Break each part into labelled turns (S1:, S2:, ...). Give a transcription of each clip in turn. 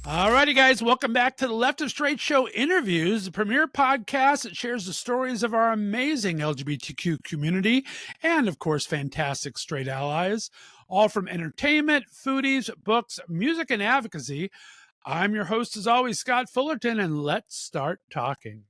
S1: Alrighty, guys, welcome back to the Left of Str8 Show interviews, the premier podcast that shares the stories of our amazing LGBTQ community and, of course, fantastic straight allies, all from entertainment, foodies, books, music, and advocacy. I'm your host, as always, Scott Fullerton, and let's start talking.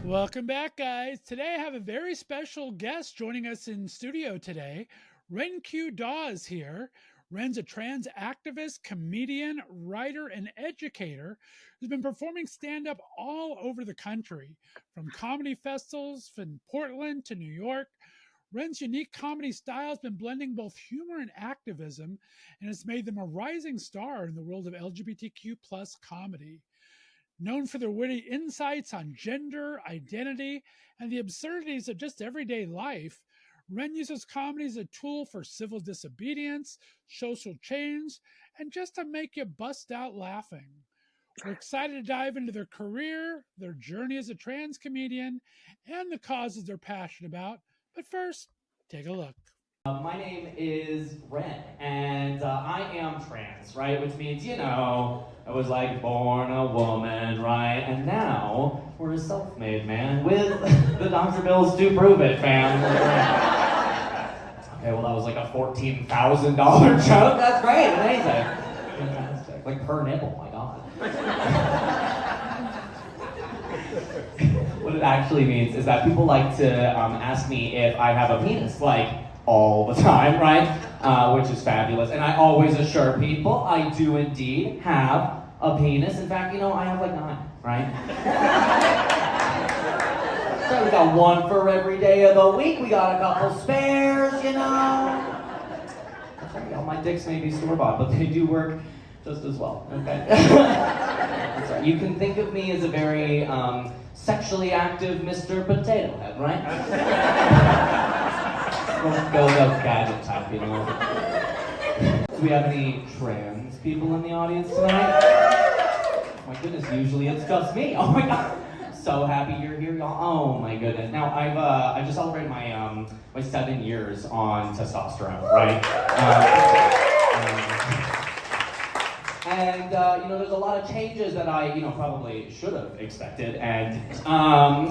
S1: Welcome back, guys. Today I have a very special guest joining us in studio today. Ren Q Dawe is here. Ren's a trans activist, comedian, writer, and educator who's been performing stand-up all over the country, from comedy festivals from Portland to New York. Ren's unique comedy style has been blending both humor and activism and has made them a rising star in the world of LGBTQ plus comedy. Known for their witty insights on gender, identity, and the absurdities of just everyday life, Ren uses comedy as a tool for civil disobedience, social change, and just to make you bust out laughing. We're excited to dive into their career, their journey as a trans comedian, and the causes they're passionate about. But first, take a look.
S2: My name is Ren, and I am trans, right? Which means, I was like born a woman, right? And now we're a self-made man with the Dr. Bills to prove it, fam. Okay, well that was like a $14,000 joke. That's great, amazing, fantastic. Like per nipple, my God. What it actually means is that people like to ask me if I have a penis, like all the time, right? Which is fabulous. And I always assure people I do indeed have a penis. In fact, I have like 9, right? So we got one for every day of the week. We got a couple spares, That's right, my dicks may be store-bought, but they do work just as well, okay? That's right. You can think of me as a very sexually active Mr. Potato Head, right? Go gadget type, Do we have any trans people in the audience tonight? My goodness, usually it's just me. Oh my God, so happy you're here, y'all. Oh my goodness. Now I just celebrated my my 7 years on testosterone, right? And there's a lot of changes that I probably should have expected, and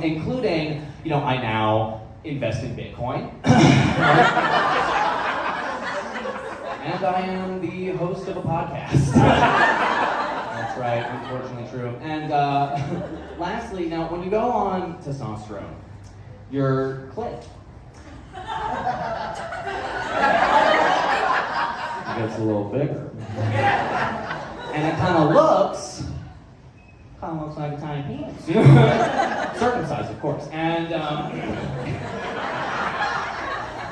S2: including I now invest in Bitcoin. And I am the host of a podcast. That's right, unfortunately true. And lastly, now when you go on testosterone, your clit gets a little bigger. And it kind of looks like a tiny penis. Circumcised, of course. And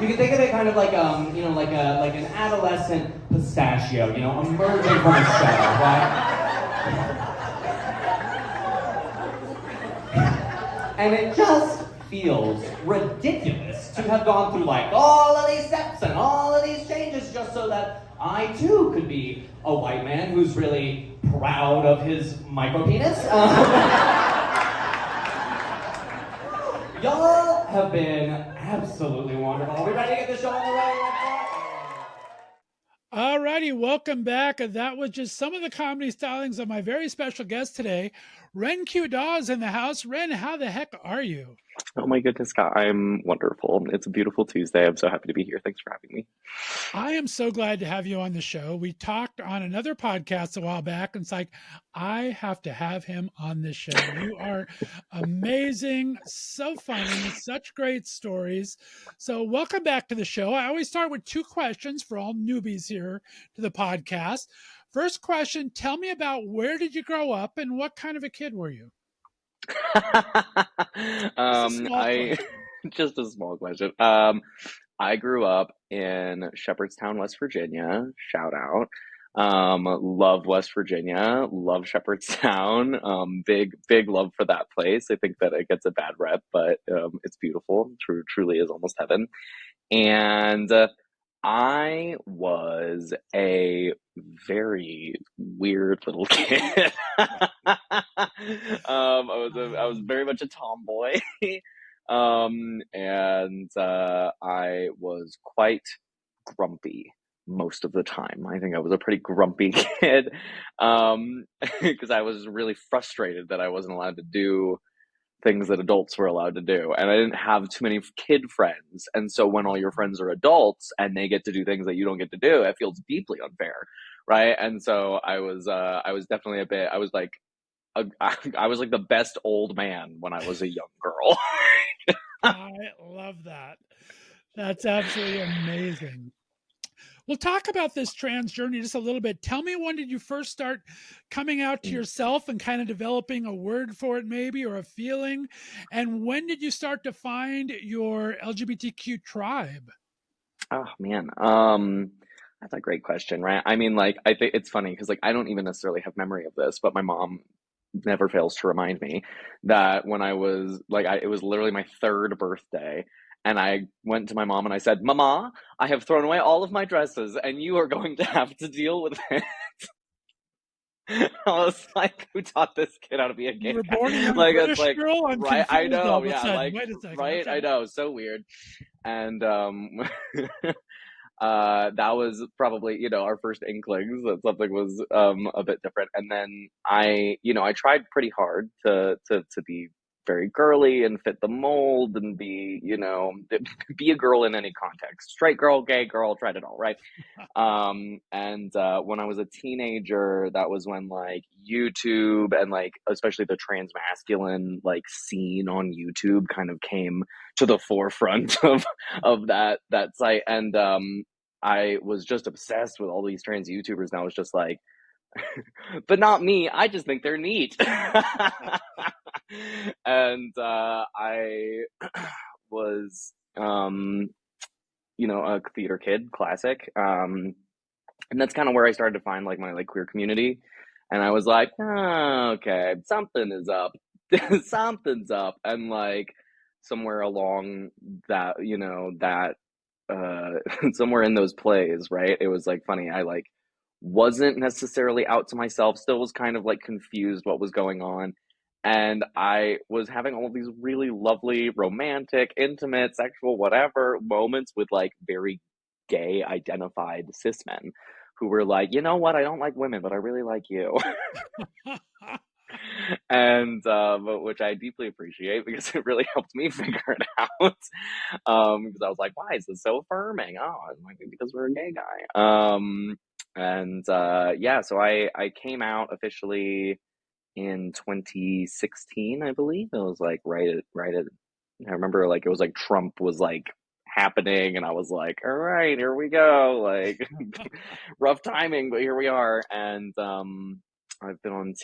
S2: you can think of it kind of like like an adolescent pistachio, emerging from a shell, right? And it just feels ridiculous to have gone through like all of these steps and all of these changes just so that I too could be a white man who's really proud of his micro penis. Y'all have been absolutely wonderful. Are we ready to get this show on the road?
S1: Alrighty, welcome back. That was just some of the comedy stylings of my very special guest today. Ren Q Dawe is in the house. Ren, how the heck are you?
S3: Oh my goodness, Scott, I'm wonderful. It's a beautiful Tuesday. I'm so happy to be here. Thanks for having me.
S1: I am so glad to have you on the show. We talked on another podcast a while back, and it's like, I have to have him on this show. You are amazing, so funny, such great stories. So welcome back to the show. I always start with 2 questions for all newbies here to the podcast. First question, tell me about where did you grow up and what kind of a kid were you?
S3: Just a small question. I grew up in Shepherdstown, West Virginia. Shout out. Love West Virginia. Love Shepherdstown. Big love for that place. I think that it gets a bad rep, but it's beautiful. Truly is almost heaven. And I was a very weird little kid. I was very much a tomboy. And I was quite grumpy most of the time. I think I was a pretty grumpy kid, because I was really frustrated that I wasn't allowed to do things that adults were allowed to do. And I didn't have too many kid friends. And so when all your friends are adults and they get to do things that you don't get to do, it feels deeply unfair. Right. And so I was definitely I was like, I was like the best old man when I was a young girl.
S1: I love that. That's absolutely amazing. Well, talk about this trans journey just a little bit. Tell me, when did you first start coming out to yourself and kind of developing a word for it, maybe, or a feeling? And when did you start to find your LGBTQ tribe?
S3: Oh man. That's a great question, right? I mean, like, I think it's funny because, like, I don't even necessarily have memory of this, but my mom never fails to remind me that when I was like, it was literally my third birthday, and I went to my mom and I said, "Mama, I have thrown away all of my dresses, and you are going to have to deal with it." I was like, "Who taught this kid how to be a
S1: You
S3: gay
S1: were born a
S3: guy?"
S1: young
S3: Like, it's
S1: British
S3: like,
S1: girl? I'm
S3: right? I
S1: confused all
S3: know,
S1: of a
S3: yeah,
S1: sudden.
S3: like,
S1: Wait a second.
S3: right?
S1: Okay.
S3: I know, so weird. And that was probably, our first inklings that something was a bit different. And then I tried pretty hard to be very girly and fit the mold and be, be a girl in any context. Straight girl, gay girl, tried it all, right? And when I was a teenager, that was when like YouTube and like especially the trans masculine like scene on YouTube kind of came to the forefront of that site. And I was just obsessed with all these trans YouTubers, and I was just like, but not me. I just think they're neat. And I was, a theater kid, classic. And that's kind of where I started to find like my like queer community. And I was like, oh, okay, something is up. Something's up. And like somewhere along that, that somewhere in those plays, right? It was like funny. I like wasn't necessarily out to myself, still was kind of like confused what was going on. And I was having all of these really lovely, romantic, intimate, sexual, whatever moments with like very gay identified cis men who were like, you know what? I don't like women, but I really like you. And which I deeply appreciate because it really helped me figure it out. Because I was like, why is this so affirming? Oh, it might be because we're a gay guy. And yeah, so I came out officially in 2016, I believe. It was like right at I remember like it was like Trump was like happening, and I was like, all right, here we go. Like rough timing, but here we are. And I've been on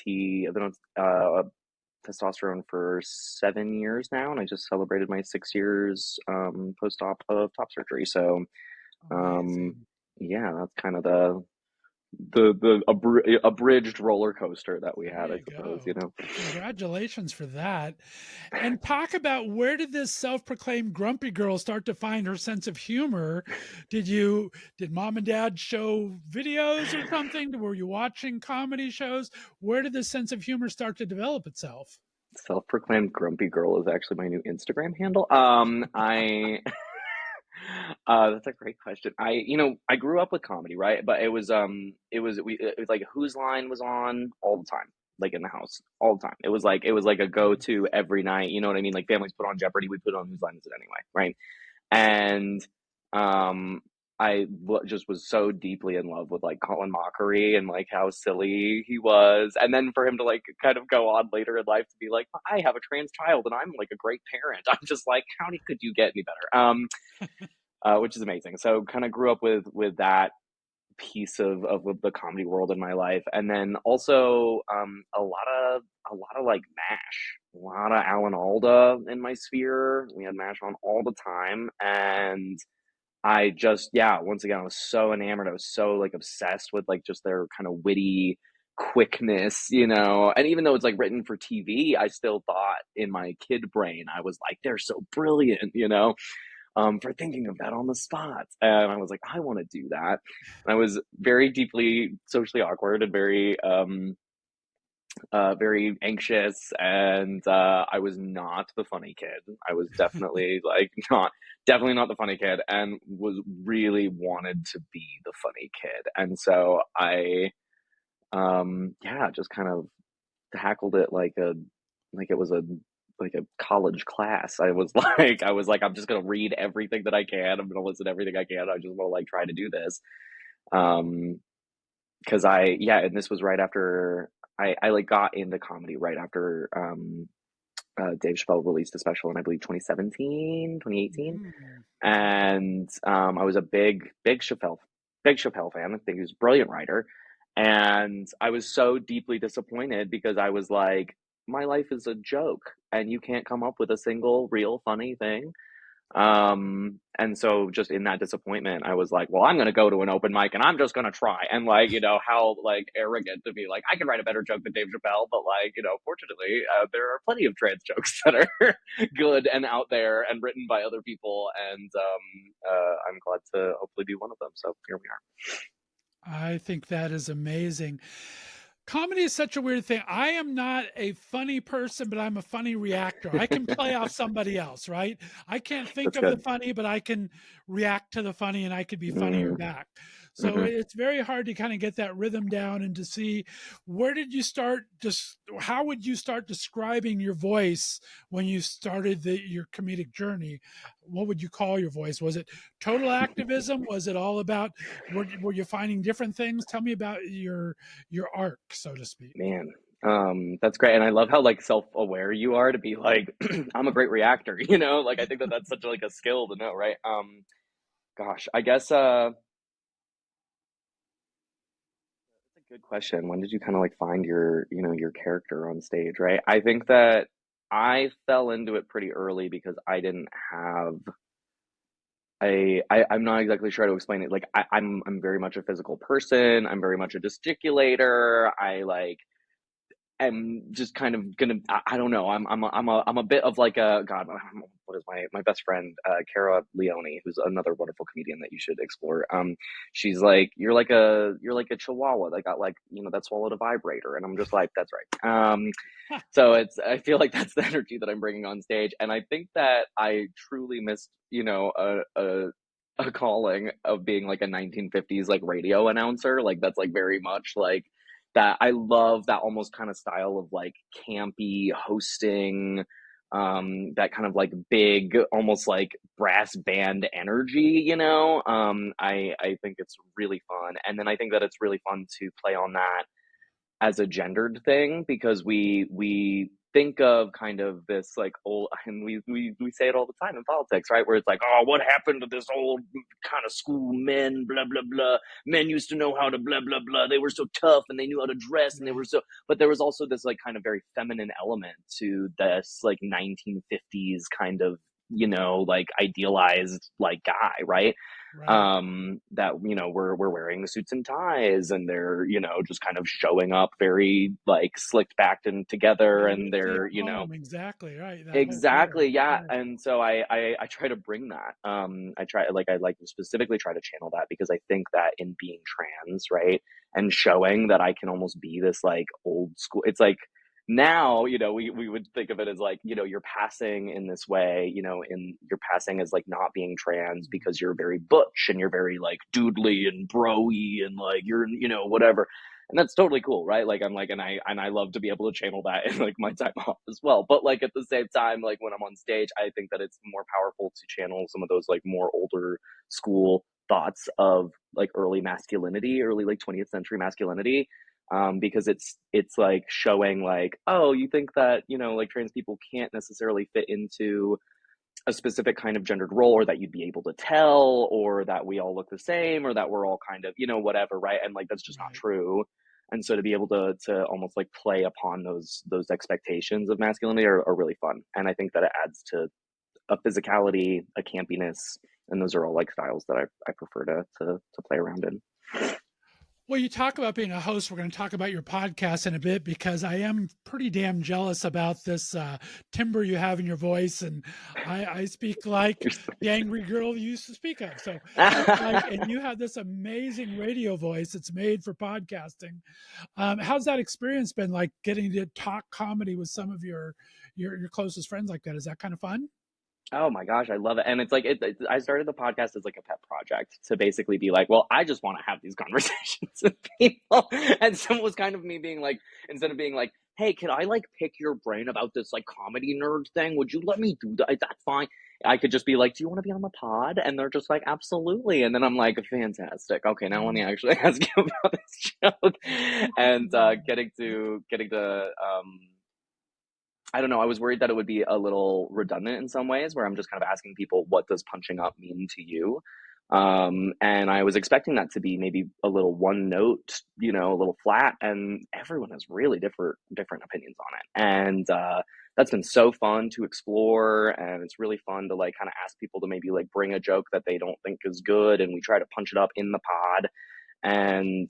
S3: testosterone for 7 years now, and I just celebrated my 6 years post-op of top surgery. So um,
S1: Amazing.
S3: yeah, that's kind of the abridged roller coaster that we
S1: There
S3: had, I
S1: you
S3: suppose.
S1: go. Congratulations for that. And talk about, where did this self-proclaimed grumpy girl start to find her sense of humor? Did mom and dad show videos or something? Were you watching comedy shows? Where did this sense of humor start to develop itself?
S3: Self-proclaimed grumpy girl is actually my new Instagram handle. I That's a great question. I grew up with comedy, right? But it was like Whose Line was on all the time, like in the house all the time. It was like a go-to every night. You know what I mean? Like families put on Jeopardy, we put on Whose Line Is It Anyway, right? And um, just was so deeply in love with like Colin Mockery and like how silly he was, and then for him to like kind of go on later in life to be like, I have a trans child and I'm like a great parent. I'm just like, could you get any better? Which is amazing. So kind of grew up with that piece of the comedy world in my life, and then also a lot of like Mash, a lot of Alan Alda in my sphere. We had Mash on all the time, and I just once again I was so enamored. I was so like obsessed with like just their kind of witty quickness, and even though it's like written for TV, I still thought in my kid brain I was like, they're so brilliant. For thinking of that on the spot. And I was like, I want to do that. And I was very deeply socially awkward and very very anxious, and I was not the funny kid. I was definitely like definitely not the funny kid, and was really wanted to be the funny kid. And so I, yeah, just kind of tackled it like it was a college class. I was like, I'm just gonna read everything that I can. I'm gonna listen to everything I can. I just want to like try to do this. Um, because yeah, and this was right after I like got into comedy right after Dave Chappelle released a special in I believe 2017, 2018.
S1: Mm.
S3: And I was a big Chappelle fan. I think he was a brilliant writer, and I was so deeply disappointed because I was like, my life is a joke, and you can't come up with a single real funny thing. And so just in that disappointment, I was like, well, I'm going to go to an open mic and I'm just going to try. And like, you know, how like arrogant to be like, I can write a better joke than Dave Chappelle, but like, you know, fortunately, there are plenty of trans jokes that are good and out there and written by other people. And I'm glad to hopefully be one of them. So here we are.
S1: I think that is amazing. Comedy is such a weird thing. I am not a funny person, but I'm a funny reactor. I can play off somebody else, right? I can't think
S3: That's
S1: of the
S3: good.
S1: funny, but I can react to the funny and I could be funnier
S3: Mm,
S1: back. So
S3: hmm.
S1: it's very hard to kind of get that rhythm down and to see where did you start just how would you start describing your voice when you started your comedic journey? What would you call your voice? Was it total activism? Was it all about were you finding different things? Tell me about your arc, so to speak.
S3: Man, that's great, and I love how like self-aware you are to be like, I'm a great reactor, you know? Like I think that that's such like a skill to know, right? Gosh, I guess that's a good question. When did you kind of like find your, you know, your character on stage, right? I think that I fell into it pretty early because I didn't have I'm not exactly sure how to explain it. Like I'm very much a physical person. I'm very much a gesticulator. I like am just kind of gonna I don't know. I'm a bit of like a god. What is my best friend Cara Leone, who's another wonderful comedian that you should explore. She's like you're like a chihuahua that got like you know that swallowed a vibrator, and I'm just like that's right. So it's I feel like that's the energy that I'm bringing on stage, and I think that I truly missed you know a calling of being like a 1950s like radio announcer. Like that's like very much like that. I love that almost kind of style of like campy hosting, that kind of like big almost like brass band energy, you know. I think it's really fun, and then I think that it's really fun to play on that as a gendered thing because we think of kind of this like old and we say it all the time in politics, right, where it's like, oh, what happened to this old kind of school men, blah blah blah, men used to know how to blah blah blah, they were so tough and they knew how to dress and they were
S1: Right,
S3: so, but there was also this like kind of very feminine element to this like 1950s kind of you know like idealized like guy, right,
S1: right.
S3: that you know we're wearing suits and ties and they're you know just kind of showing up very like slicked back and together
S1: You
S3: and
S1: stay
S3: they're
S1: at
S3: you know
S1: home, exactly, right, that whole era,
S3: exactly, yeah.
S1: right,
S3: And so I try to bring that, I like specifically try to channel that because I think that in being trans, right, and showing that I can almost be this like old school, it's like now you know we would think of it as like you know you're passing in this way, you know, in you're passing as like not being trans because you're very butch and you're very like doodly and broy and like you're you know whatever, and that's totally cool, right? Like I'm like, and I love to be able to channel that in like my time off as well. But like at the same time, like when I'm on stage, I think that it's more powerful to channel some of those like more older school thoughts of like early masculinity, early like 20th century masculinity, because it's like showing like, oh, you think that you know like trans people can't necessarily fit into a specific kind of gendered role, or that you'd be able to tell, or that we all look the same, or that we're all kind of you know whatever, right, and like that's just not
S1: right.
S3: true. And so to be able to almost like play upon those expectations of masculinity are really fun, and I think that it adds to a physicality, a campiness, and those are all like styles that I prefer to play around in.
S1: Well, you talk about being a host. We're going to talk about your podcast in a bit because I am pretty damn jealous about this timbre you have in your voice, and I speak like the angry girl you used to speak of. So it's like, and you have this amazing radio voice that's made for podcasting. How's that experience been like getting to talk comedy with some of your closest friends like that? Is that kind of fun?
S3: Oh my gosh, I love it. And it's like I started the podcast as like a pet project to basically be like, well, I just want to have these conversations with people. And some was kind of me being like, instead of being like, hey, can I like pick your brain about this like comedy nerd thing? Would you let me do that? That's fine. I could just be like, do you want to be on the pod? And they're just like, absolutely. And then I'm like, fantastic. Okay, now let me actually ask you about this joke. And getting to I don't know. I was worried that it would be a little redundant in some ways, where I'm just kind of asking people, what does punching up mean to you? And I was expecting that to be maybe a little one note, a little flat, and everyone has really different opinions on it. And that's been so fun to explore, and it's really fun to like kind of ask people to maybe like bring a joke that they don't think is good, and we try to punch it up in the pod. And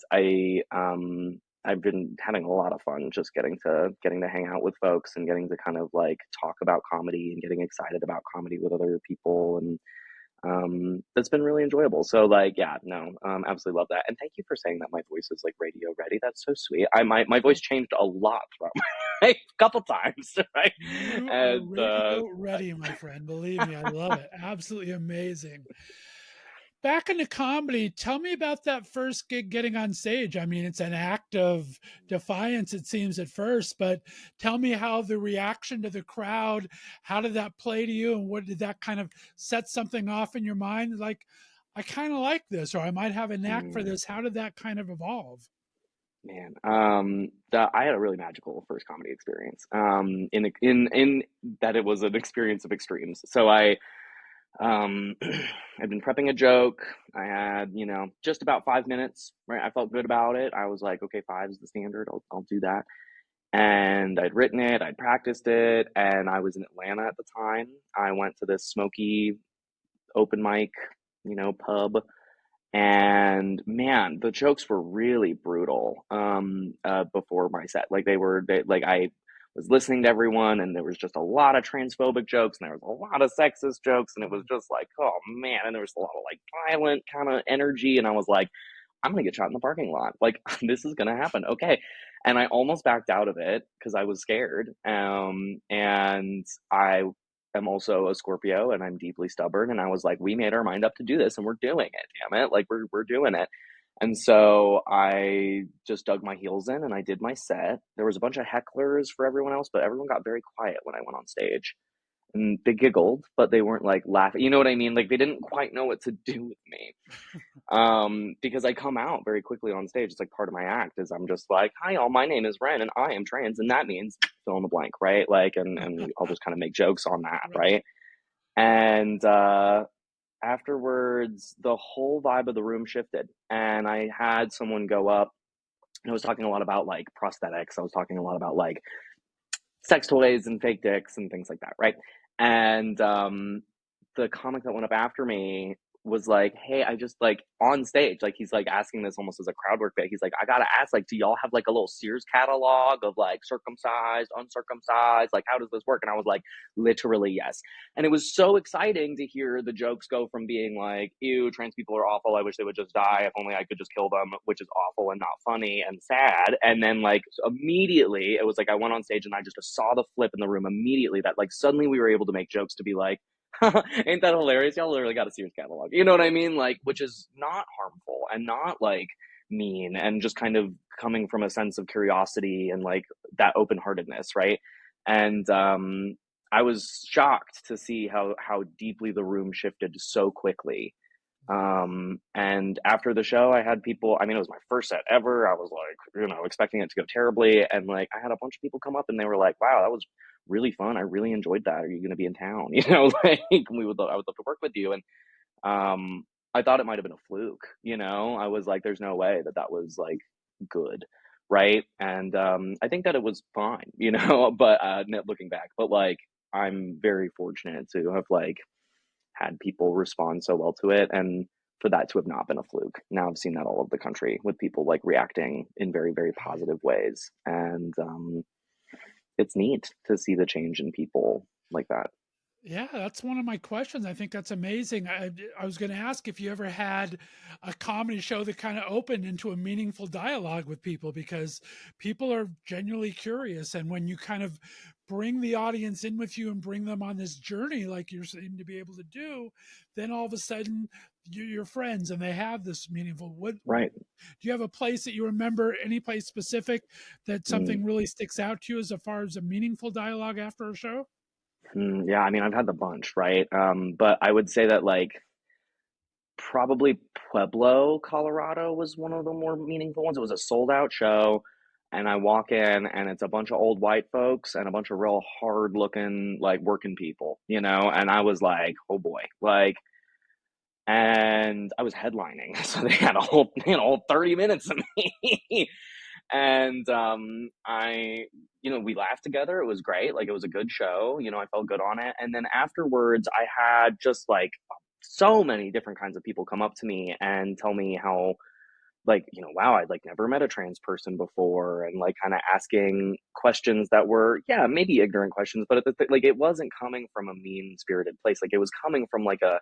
S3: I've been having a lot of fun just getting to hang out with folks and getting to kind of like talk about comedy and getting excited about comedy with other people, and that's been really enjoyable. So like, yeah, no, absolutely love that. And thank you for saying that my voice is like radio ready. That's so sweet. My voice changed a lot throughout my life, a couple times, right?
S1: You are
S3: And
S1: radio ready, my friend. Believe me, I love it. Absolutely amazing. Back into comedy, tell me about that first gig getting on stage. I mean, it's an act of defiance, it seems at first, but tell me how the reaction to the crowd, how did that play to you? And what did that kind of set something off in your mind? Like, I kind of like this, or I might have a knack for
S3: mm,
S1: this. How did that kind of evolve?
S3: man, I had a really magical first comedy experience. In that it was an experience of extremes. So I'd been prepping a joke. I had, just about 5 minutes, right? I felt good about it. I was like, okay, five is the standard. I'll do that. And I'd written it, I'd practiced it, and I was in Atlanta at the time. I went to this smoky open mic, pub, and man, the jokes were really brutal before my set. Like like I was listening to everyone, and there was just a lot of transphobic jokes, and there was a lot of sexist jokes, and it was just like, oh man, and there was a lot of like violent kind of energy, and I was like, I'm gonna get shot in the parking lot. Like this is gonna happen. Okay. And I almost backed out of it because I was scared. And I am also a Scorpio, and I'm deeply stubborn. And I was like, we made our mind up to do this, and we're doing it. Damn it. Like we're doing it. And so I just dug my heels in and I did my set. There was a bunch of hecklers for everyone else, but everyone got very quiet when I went on stage. And they giggled, but they weren't like laughing. You know what I mean? Like they didn't quite know what to do with me. Because I come out very quickly on stage. It's like part of my act is I'm just like, hi all, my name is Ren and I am trans, and that means fill in the blank, right? Like, and I'll just kind of make jokes on that, right? And afterwards, the whole vibe of the room shifted, and I had someone go up, and I was talking a lot about like prosthetics. I was talking a lot about like sex toys and fake dicks and things like that, right? And the comic that went up after me was like, hey, I just like on stage, like he's like asking this almost as a crowd work bit. He's like, I gotta ask, like, do y'all have like a little Sears catalog of like circumcised, uncircumcised? Like, how does this work? And I was like, literally, yes. And it was so exciting to hear the jokes go from being like, ew, trans people are awful. I wish they would just die. If only I could just kill them, which is awful and not funny and sad. And then like immediately it was like I went on stage and I just saw the flip in the room immediately that like suddenly we were able to make jokes to be like, ain't that hilarious? Y'all literally got a Sears catalog. You know what I mean? Like, which is not harmful and not like mean, and just kind of coming from a sense of curiosity and like that open-heartedness, right? And I was shocked to see how deeply the room shifted so quickly. And after the show, I had people, I mean, it was my first set ever. I was like, expecting it to go terribly. And like, I had a bunch of people come up and they were like, wow, that was really fun. I really enjoyed that. Are you going to be in town? Like I would love to work with you. And, I thought it might've been a fluke, I was like, there's no way that was like good. Right. And, I think that it was fine, but, looking back, but like, I'm very fortunate to have like had people respond so well to it. And for that to have not been a fluke. Now I've seen that all over the country with people like reacting in very, very positive ways. And it's neat to see the change in people like that.
S1: Yeah, that's one of my questions. I think that's amazing. I was going to ask if you ever had a comedy show that kind of opened into a meaningful dialogue with people, because people are genuinely curious. And when you kind of bring the audience in with you and bring them on this journey, like you seem to be able to do, then all of a sudden you're friends and they have this meaningful.
S3: Right.
S1: Do you have a place that you remember, any place specific that
S3: Mm.
S1: something really sticks out to you as far as a meaningful dialogue after a show?
S3: Yeah, I mean, I've had the bunch, right? But I would say that like probably Pueblo, Colorado was one of the more meaningful ones. It was a sold out show, and I walk in and it's a bunch of old white folks and a bunch of real hard looking like working people, you know, and I was like, oh boy, like, and I was headlining, so they had a whole 30 minutes of me. And we laughed together. It was great. Like, it was a good show. You know, I felt good on it. And then afterwards, I had just like so many different kinds of people come up to me and tell me how, like, wow, I'd like never met a trans person before, and like kind of asking questions that were, yeah, maybe ignorant questions, but like it wasn't coming from a mean spirited place. Like, it was coming from like a,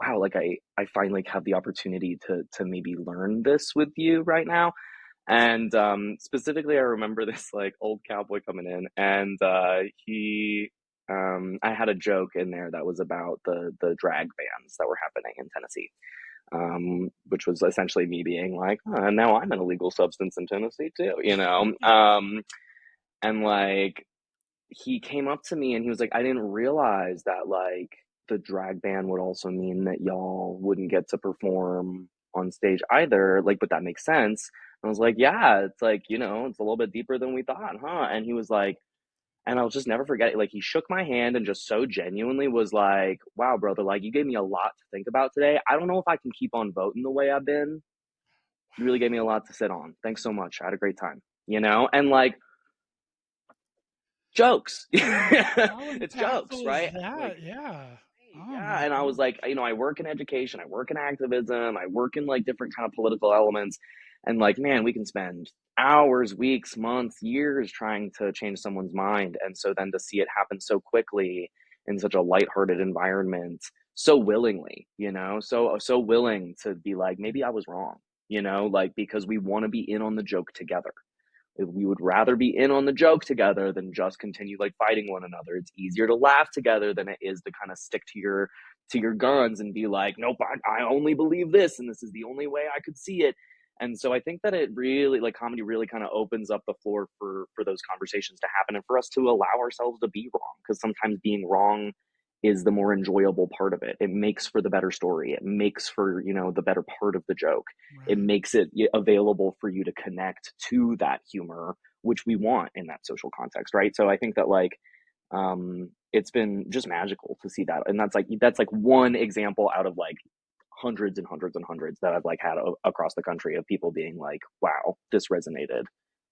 S3: wow, like I finally have the opportunity to maybe learn this with you right now. And specifically, I remember this like old cowboy coming in, and I had a joke in there that was about the drag bans that were happening in Tennessee, which was essentially me being like, oh, and now I'm an illegal substance in Tennessee too, you know. And like, he came up to me and he was like, I didn't realize that like the drag ban would also mean that y'all wouldn't get to perform on stage either. Like, but that makes sense. And I was like, yeah, it's like, it's a little bit deeper than we thought, huh? And he was like, and I'll just never forget it. Like, he shook my hand and just so genuinely was like, wow, brother, like, you gave me a lot to think about today. I don't know if I can keep on voting the way I've been. You really gave me a lot to sit on. Thanks so much. I had a great time, And like, jokes.
S1: How
S3: It's jokes,
S1: impactful is
S3: right? Like,
S1: that? Yeah. Oh
S3: yeah.
S1: my
S3: And I was
S1: goodness.
S3: like, I work in education, I work in activism, I work in like different kind of political elements. And like, man, we can spend hours, weeks, months, years trying to change someone's mind. And so then to see it happen so quickly in such a lighthearted environment, so willingly, so willing to be like, maybe I was wrong, like, because we want to be in on the joke together. We would rather be in on the joke together than just continue like fighting one another. It's easier to laugh together than it is to kind of stick to your guns and be like, nope, I only believe this, and this is the only way I could see it. And so I think that it really, like, comedy really kind of opens up the floor for those conversations to happen, and for us to allow ourselves to be wrong, because sometimes being wrong is the more enjoyable part of it. It makes for the better story. It makes for, the better part of the joke. It
S1: Right.
S3: makes it available for you to connect to that humor, which we want in that social context, right? So I think that like, it's been just magical to see that. And that's like one example out of like hundreds and hundreds and hundreds that I've like had across the country of people being like, wow, this resonated.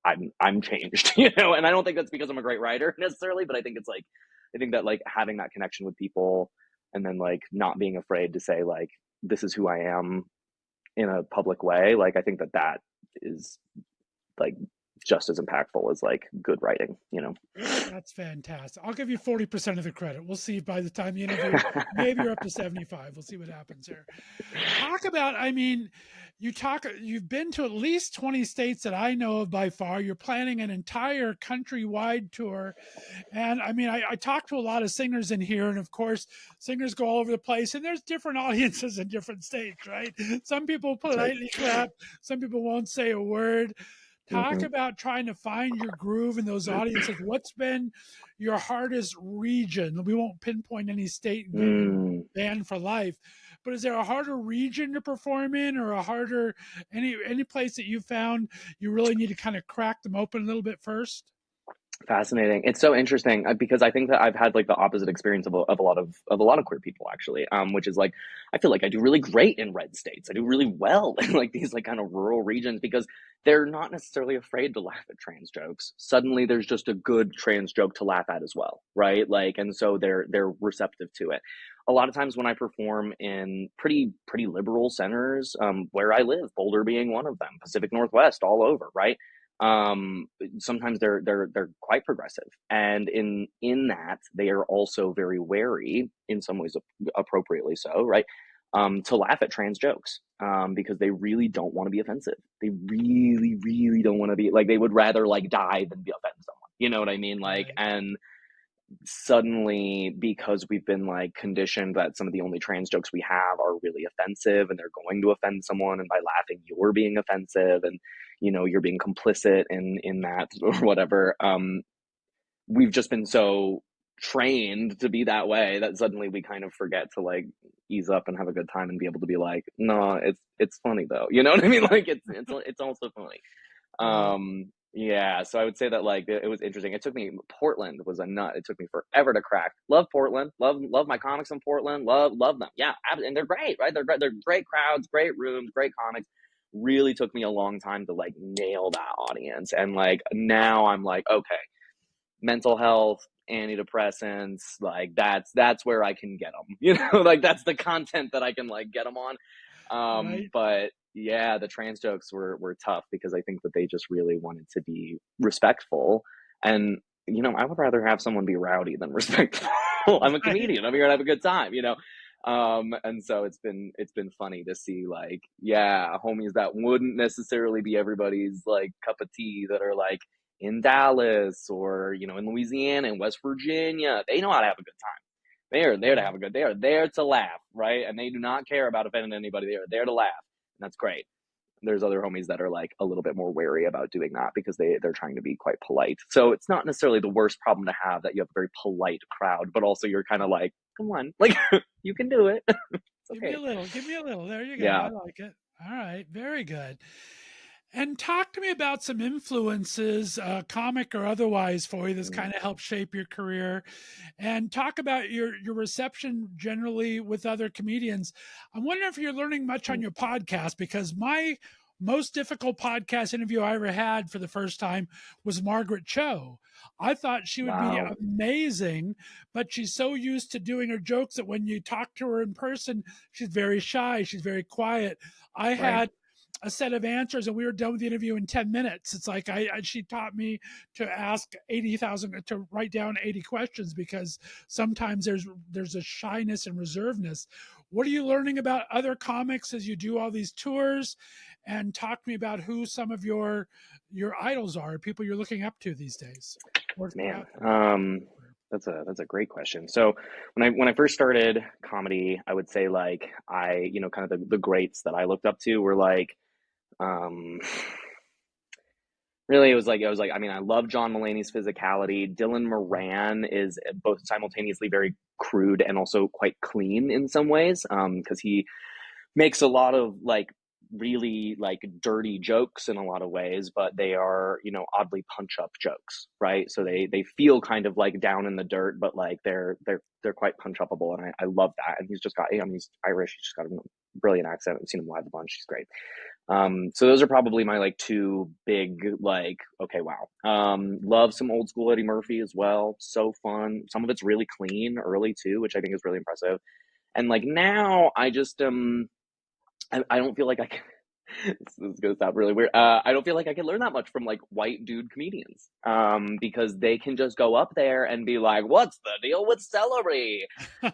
S3: I'm changed, and I don't think that's because I'm a great writer necessarily, but I think that like having that connection with people, and then like not being afraid to say like, this is who I am in a public way. Like, I think that is like just as impactful as like good writing.
S1: That's fantastic. I'll give you 40% of the credit. We'll see by the time the interview, maybe you're up to 75. We'll see what happens here. Talk about, I mean, you've been to at least 20 states that I know of by far. You're planning an entire countrywide tour. And I mean, I talk to a lot of singers in here, and of course, singers go all over the place, and there's different audiences in different states, right? Some people
S3: That's right.
S1: politely clap, some people won't say a word. Talk
S3: Mm-hmm.
S1: about trying to find your groove in those audiences. What's been your hardest region? We won't pinpoint any state and get you
S3: Mm.
S1: banned for life, but is there a harder region to perform in, or a harder any place that you found you really need to kind of crack them open a little bit first?
S3: Fascinating. It's so interesting because I think that I've had like the opposite experience of a lot of queer people actually, which is like, I feel like I do really great in red states. I do really well in like these like kind of rural regions because they're not necessarily afraid to laugh at trans jokes. Suddenly there's just a good trans joke to laugh at as well, right? Like, and so they're receptive to it. a lot of times when I perform in pretty liberal centers, where I live, Boulder being one of them, Pacific Northwest, all over, right? Um, Sometimes they're quite progressive, and in that they are also very wary, in some ways appropriately so, right? To laugh at trans jokes, because they really don't want to be offensive. They really don't want to be like, they would rather like die than be offend someone. You know what I mean? Like,
S1: Right.
S3: and suddenly, because we've been like conditioned that some of the only trans jokes we have are really offensive and they're going to offend someone, and by laughing you're being offensive, and you're being complicit in that or whatever. We've just been so trained to be that way that suddenly we kind of forget to like ease up and have a good time and be able to be like, no, it's funny though, you know what I mean? Like it's also funny.
S1: Right.
S3: Yeah, so I would say that like it was interesting. It took me, Portland was a nut. It took me forever to crack. Love Portland. Love my comics in Portland. Love them. Yeah, and they're great, right? They're great crowds, great rooms, great comics. Really took me a long time to like nail that audience. And like now I'm like, okay, mental health, antidepressants, like that's where I can get them. Like that's the content that I can like get them on.
S1: Right.
S3: But yeah, the trans jokes were tough because I think that they just really wanted to be respectful. And I would rather have someone be rowdy than respectful. I'm a
S1: Right.
S3: comedian. I'm here to have a good time. And so it's been funny to see like, yeah, homies that wouldn't necessarily be everybody's like cup of tea, that are like in Dallas or in Louisiana and West Virginia. They know how to have a good time. They are there to have a good. They are there to laugh, right? And they do not care about offending anybody. They are there to laugh, and that's great. There's other homies that are like a little bit more wary about doing that because they're trying to be quite polite. So it's not necessarily the worst problem to have that you have a very polite crowd, but also you're kind of like, come on, like you can do it. It's
S1: Give me
S3: okay.
S1: a little. Give me a little. There you go. I
S3: Yeah.
S1: like it. All right. Very good. And talk to me about some influences, comic or otherwise, for you that's
S3: Mm,
S1: kind of helped shape your career, and talk about your reception generally with other comedians. I'm wondering if you're learning much on
S3: mm.
S1: your podcast, because my most difficult podcast interview I ever had for the first time was Margaret Cho. I thought she would be
S3: Wow.
S1: amazing, but she's so used to doing her jokes that when you talk to her in person, she's very shy, she's very quiet. I
S3: Right.
S1: had a set of answers and we were done with the interview in 10 minutes. It's like she taught me to ask 80,000, to write down 80 questions, because sometimes there's a shyness and reservedness. What are you learning about other comics as you do all these tours? And talk to me about who some of your idols are, people you're looking up to these days or
S3: Man,
S1: throughout.
S3: that's a great question. So when I first started comedy, I would say like kind of the greats that I looked up to were like, um really, I mean, I love John Mulaney's physicality. Dylan Moran is both simultaneously very crude and also quite clean in some ways, because he makes a lot of like really like dirty jokes in a lot of ways, but they are oddly punch up jokes, right? So they feel kind of like down in the dirt, but like they're quite punch upable, and I love that. And he's Irish. He's just got a brilliant accent. I've seen him live a bunch. He's great. So those are probably my like two big like, okay, wow. Love some old school Eddie Murphy as well. So fun. Some of it's really clean early too, which I think is really impressive. And like now I just I don't feel like I can. This is gonna sound really weird. I don't feel like I can learn that much from like white dude comedians, because they can just go up there and be like, "What's the deal with celery?"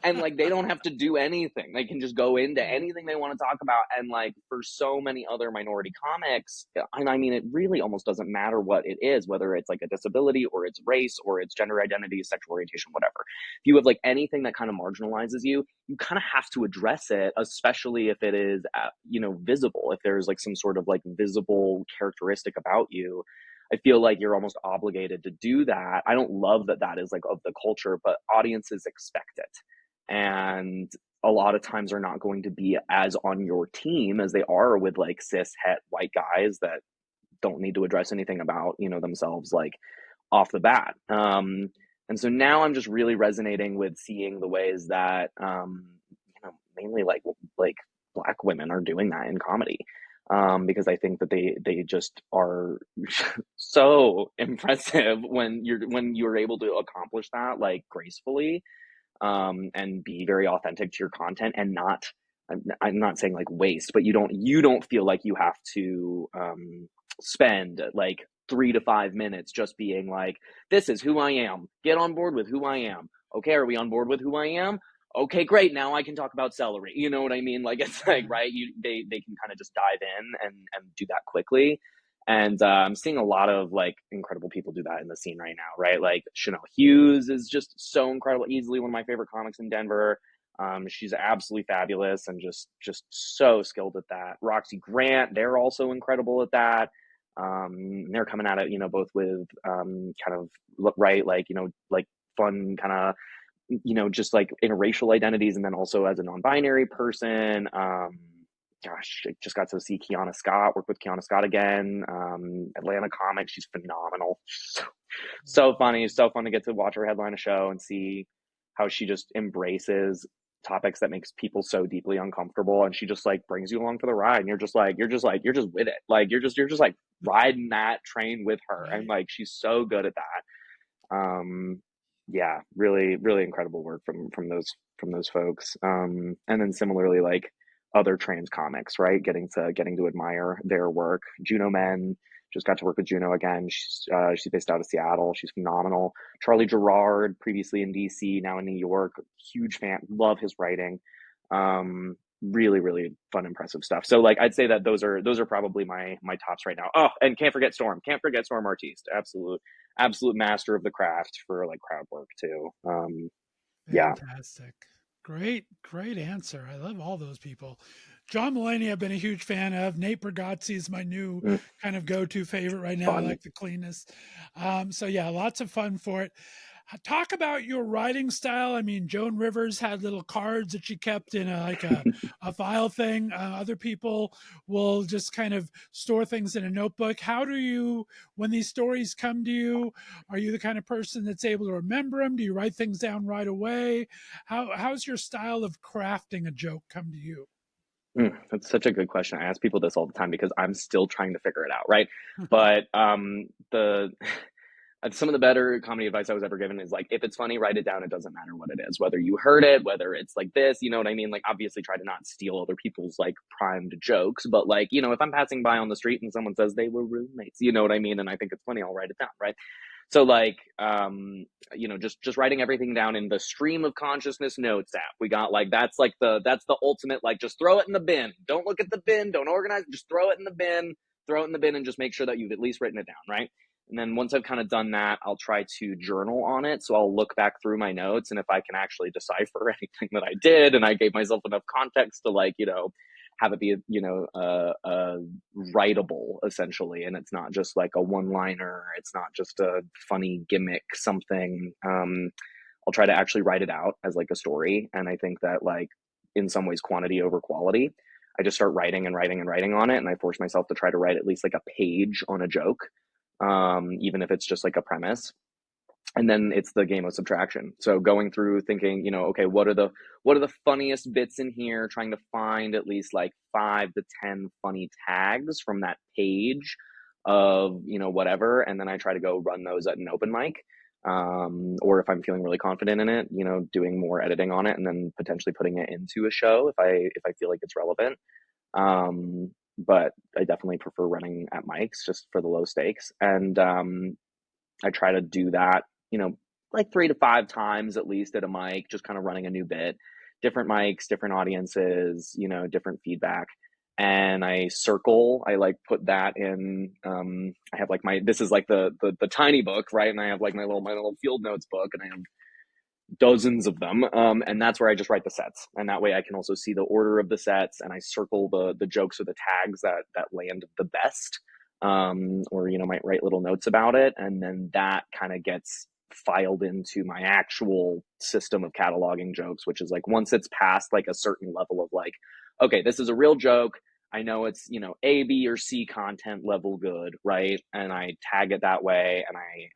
S3: And like they don't have to do anything. They can just go into anything they want to talk about. And like for so many other minority comics, and I mean, it really almost doesn't matter what it is, whether it's like a disability or it's race or it's gender identity, sexual orientation, whatever. If you have like anything that kind of marginalizes you kind of have to address it, especially if it is, visible. If there's like some sort of like visible characteristic about you, I feel like you're almost obligated to do that. I don't love that is like of the culture, but audiences expect it. And a lot of times are not going to be as on your team as they are with like cis het white guys that don't need to address anything about, themselves like off the bat. And so now I'm just really resonating with seeing the ways that, mainly like Black women are doing that in comedy. Because I think that they just are so impressive when you're able to accomplish that like gracefully. and be very authentic to your content, and not, I'm not saying like waste, but you don't feel like you have to spend like 3 to 5 minutes just being like, this is who I am, get on board with who I am. Okay, are we on board with who I am? Okay, great, now I can talk about celery. You know what I mean? Like, it's like, right, they can kind of just dive in and do that quickly. And I'm seeing a lot of like incredible people do that in the scene right now, right? Like Chanel Hughes is just so incredible, easily one of my favorite comics in Denver. She's absolutely fabulous and just so skilled at that. Roxy Grant, they're also incredible at that. They're coming at it, you know, both with kind of right, like, you know, like fun kind of, you know, just like interracial identities, and then also as a non-binary person. Gosh, I just got to see Kiana Scott, work with Kiana Scott again. Atlanta comic, she's phenomenal. So funny, so fun to get to watch her headline a show and see how she just embraces topics that makes people so deeply uncomfortable, and she just like brings you along for the ride, and you're just with it, like you're just like riding that train with her, and like she's so good at that. Yeah, really really incredible work from those folks. And then similarly, like other trans comics, right, getting to admire their work. Juno Men, just got to work with Juno again. She's based out of Seattle. She's phenomenal. Charlie Gerard, previously in DC, now in New York. Huge fan. Love his writing. Really, really fun, impressive stuff. So like, I'd say that those are probably my tops right now. Oh, and can't forget Storm. Can't forget Storm Artiste. Absolute master of the craft for like crowd work too. Yeah.
S1: Fantastic. Great answer. I love all those people. John Mulaney, I've been a huge fan of. Nate Bargatze is my new kind of go-to favorite right now. I
S3: Fun.
S1: like the cleanness. So yeah, lots of fun for it. Talk about your writing style. I mean, Joan Rivers had little cards that she kept in a file thing. Other people will just kind of store things in a notebook. How do you, when these stories come to you, are you the kind of person that's able to remember them? Do you write things down right away? How's your style of crafting a joke come to you?
S3: That's such a good question. I ask people this all the time because I'm still trying to figure it out, right? But the some of the better comedy advice I was ever given is like, if it's funny, write it down. It doesn't matter what it is, whether you heard it, whether it's like this, you know what I mean? Like, obviously try to not steal other people's like primed jokes, but like, you know, if I'm passing by on the street and someone says they were roommates, you know what I mean? And I think it's funny, I'll write it down, right? So like, you know, just writing everything down in the stream of consciousness notes app. We got like, that's the ultimate, like, just throw it in the bin. Don't look at the bin. Don't organize. Just throw it in the bin, and just make sure that you've at least written it down. Right. And then once I've kind of done that, I'll try to journal on it. So I'll look back through my notes, and if I can actually decipher anything that I did, and I gave myself enough context to like, you know, have it be, you know, writable essentially, and it's not just like a one-liner, it's not just a funny gimmick something. I'll try to actually write it out as like a story, and I think that like in some ways quantity over quality. I just start writing and writing and writing on it, and I force myself to try to write at least like a page on a joke, even if it's just like a premise. And then it's the game of subtraction. So going through thinking, you know, okay, what are the funniest bits in here, trying to find at least like 5 to 10 funny tags from that page of, you know, whatever, and then I try to go run those at an open mic. Or if I'm feeling really confident in it, you know, doing more editing on it, and then potentially putting it into a show if I feel like it's relevant. But I definitely prefer running at mics just for the low stakes. And I try to do that, you know, like 3 to 5 times at least at a mic, just kind of running a new bit, different mics, different audiences, you know, different feedback. And I like put that in, I have like this is like the tiny book, right? And I have like my little field notes book, and I have dozens of them. And that's where I just write the sets. And that way I can also see the order of the sets, and I circle the jokes or the tags that land the best. Or, you know, might write little notes about it. And then that kind of gets filed into my actual system of cataloging jokes, which is like, once it's past like a certain level of like, okay, this is a real joke, I know it's, you know, A, B, or C content level good, right? And I tag it that way, and I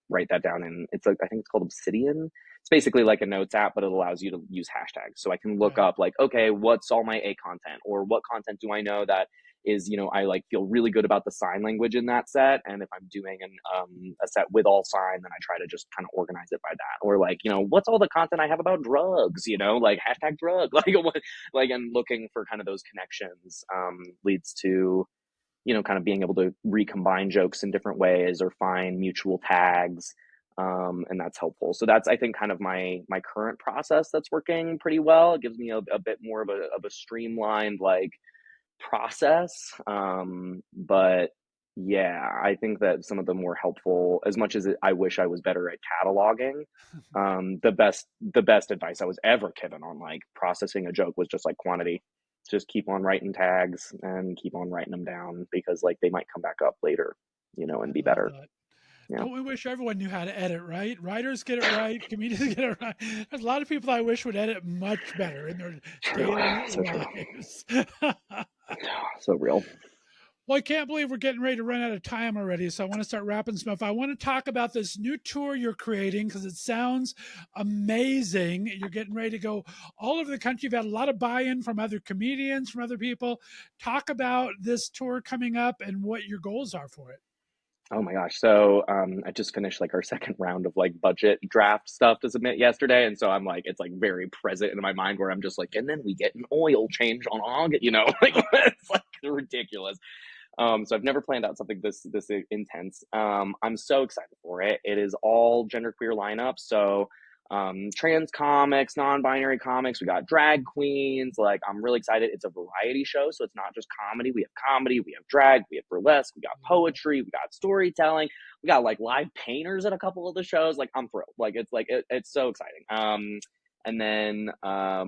S3: write that down in, it's like, I think it's called Obsidian. It's basically like a notes app, but it allows you to use hashtags. So I can look up like, okay, what's all my A content, or what content do I know that is, I like feel really good about the sign language in that set. And if I'm doing a set with all sign, then I try to just kind of organize it by that. Or like, what's all the content I have about drugs, like hashtag drug, like what, like, and looking for kind of those connections leads to, kind of being able to recombine jokes in different ways or find mutual tags. And that's helpful. So that's, I think, kind of my current process that's working pretty well. It gives me a bit more of a streamlined like process. But yeah, I think that some of the more helpful, as much as I wish I was better at cataloging, the best advice I was ever given on like processing a joke was just like quantity. Just keep on writing tags and keep on writing them down, because like they might come back up later, and be better.
S1: That.
S3: Yeah.
S1: Don't we wish everyone knew how to edit, right? Writers get it right, comedians get it right. There's a lot of people I wish would edit much better in their daily
S3: So
S1: lives.
S3: So real.
S1: Well, I can't believe we're getting ready to run out of time already, so I want to start wrapping stuff. I want to talk about this new tour you're creating because it sounds amazing. You're getting ready to go all over the country. You've had a lot of buy-in from other comedians, from other people. Talk about this tour coming up and what your goals are for it.
S3: Oh my gosh. So I just finished like our second round of like budget draft stuff to submit yesterday. And so I'm like, it's like very present in my mind where I'm just like, and then we get an oil change on August, like it's like ridiculous. So I've never planned out something this intense. I'm so excited for it. It is all genderqueer lineup. So trans comics, non-binary comics. We got drag queens. Like, I'm really excited. It's a variety show, so it's not just comedy. We have drag, we have burlesque, we got poetry, we got storytelling, we got like live painters at a couple of the shows. Like, I'm thrilled. Like, it's so exciting. And then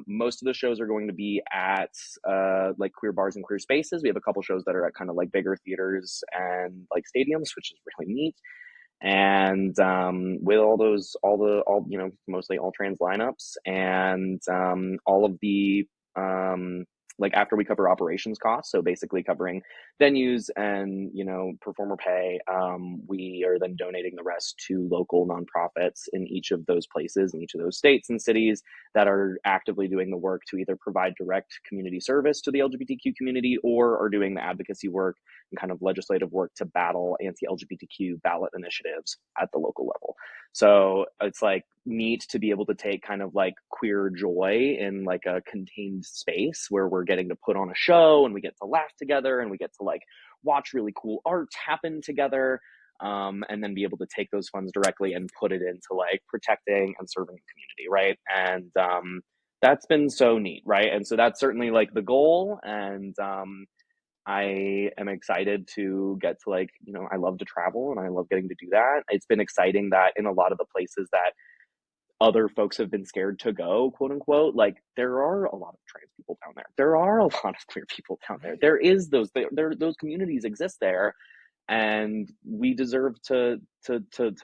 S3: most of the shows are going to be at like queer bars and queer spaces. We have a couple shows that are at kind of like bigger theaters and like stadiums, which is really neat. And with mostly all trans lineups, and all of the like after we cover operations costs, so basically covering venues and performer pay, we are then donating the rest to local nonprofits in each of those places, in each of those states and cities that are actively doing the work to either provide direct community service to the LGBTQ community or are doing the advocacy work and kind of legislative work to battle anti-LGBTQ ballot initiatives at the local level. So it's like neat to be able to take kind of like queer joy in like a contained space where we're getting to put on a show and we get to laugh together and we get to like watch really cool art happen together, and then be able to take those funds directly and put it into like protecting and serving the community, right? And that's been so neat, right? And so that's certainly like the goal. And I am excited to get to like, I love to travel and I love getting to do that. It's been exciting that in a lot of the places that other folks have been scared to go, quote unquote, like there are a lot of trans people down there. There are a lot of queer people down there. There is those communities exist there, and we deserve to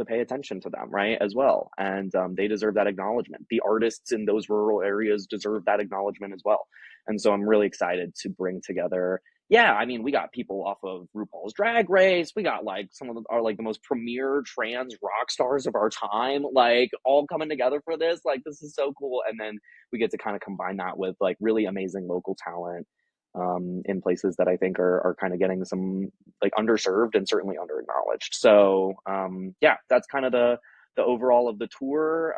S3: pay attention to them, right, as well. And they deserve that acknowledgement. The artists in those rural areas deserve that acknowledgement as well. And so I'm really excited to bring together. Yeah, I mean, we got people off of RuPaul's Drag Race. We got like some of the most premier trans rock stars of our time, like all coming together for this. Like, this is so cool. And then we get to kind of combine that with like really amazing local talent in places that I think are kind of getting some like underserved and certainly underacknowledged. So yeah, that's kind of the overall of the tour.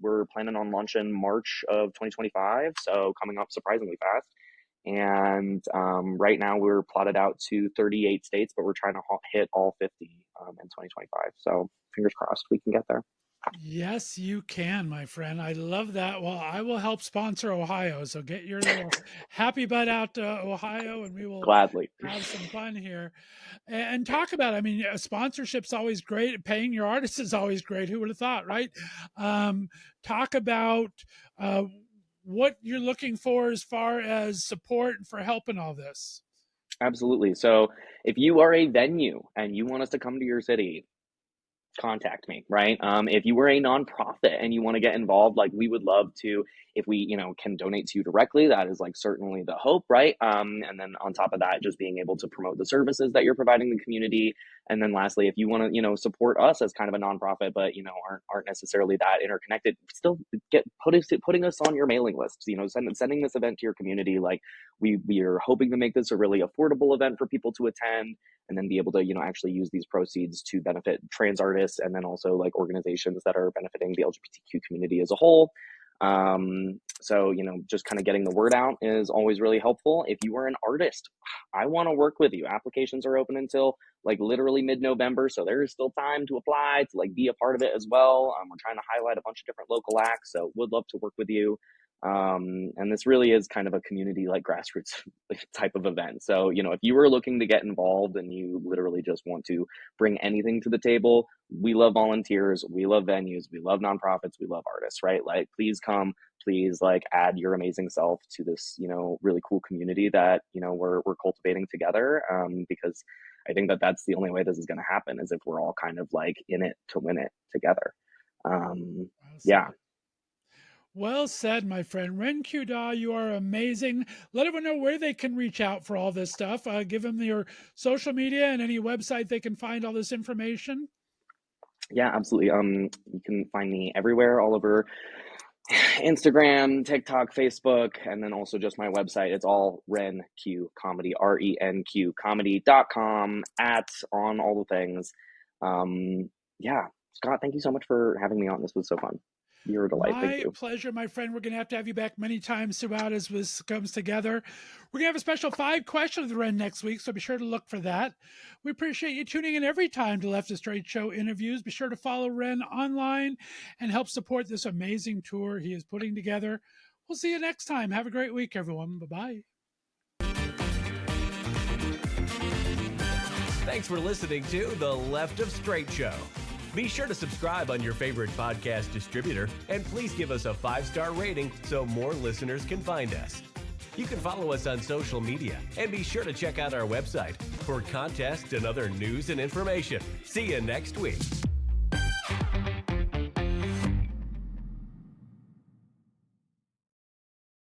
S3: We're planning on launching March of 2025, so coming up surprisingly fast. And right now we're plotted out to 38 states, but we're trying to hit all 50 in 2025. So fingers crossed we can get there.
S1: Yes, you can, my friend. I love that. Well, I will help sponsor Ohio. So get your little happy butt out to Ohio and we will
S3: Gladly
S1: have some fun here and talk about it. I mean, sponsorship's always great. Paying your artists is always great. Who would have thought, right? Talk about what you're looking for as far as support for helping all this.
S3: Absolutely. So if you are a venue and you want us to come to your city, contact me, right? If you were a nonprofit and you want to get involved, like we would love to, if we, can donate to you directly, that is like certainly the hope, right? And then on top of that, just being able to promote the services that you're providing the community, And then lastly, if you want to, support us as kind of a nonprofit, but, aren't necessarily that interconnected, still putting us on your mailing lists, sending this event to your community. Like we are hoping to make this a really affordable event for people to attend, and then be able to, actually use these proceeds to benefit trans artists, and then also like organizations that are benefiting the LGBTQ community as a whole. So, just kind of getting the word out is always really helpful. If you are an artist, I want to work with you. Applications are open until like literally mid-November. So there is still time to apply to like be a part of it as well. We're trying to highlight a bunch of different local acts. So would love to work with you. And this really is kind of a community like grassroots type of event. So, if you are looking to get involved and you literally just want to bring anything to the table, we love volunteers, we love venues, we love nonprofits, we love artists, right? Like, please come, please like add your amazing self to this, really cool community that, we're cultivating together. Because I think that that's the only way this is going to happen, is if we're all kind of like in it to win it together. Yeah.
S1: Well said, my friend. Ren Q, Dawe, you are amazing. Let everyone know where they can reach out for all this stuff. Give them your social media and any website they can find all this information.
S3: Yeah, absolutely. You can find me everywhere, all over Instagram, TikTok, Facebook, and then also just my website. It's all Ren Q Comedy, RENQ comedy.com, on all the things. Yeah, Scott, thank you so much for having me on. This was so fun. You're a delight. Thank you.
S1: My pleasure, my friend. We're going to have you back many times throughout as this comes together. We're going to have a special 5 questions of the Ren next week, so be sure to look for that. We appreciate you tuning in every time to Left of Str8 Show interviews. Be sure to follow Ren online and help support this amazing tour he is putting together. We'll see you next time. Have a great week, everyone. Bye-bye.
S4: Thanks for listening to the Left of Str8 Show. Be sure to subscribe on your favorite podcast distributor, and please give us a 5-star rating so more listeners can find us. You can follow us on social media, and be sure to check out our website for contests and other news and information. See you next week.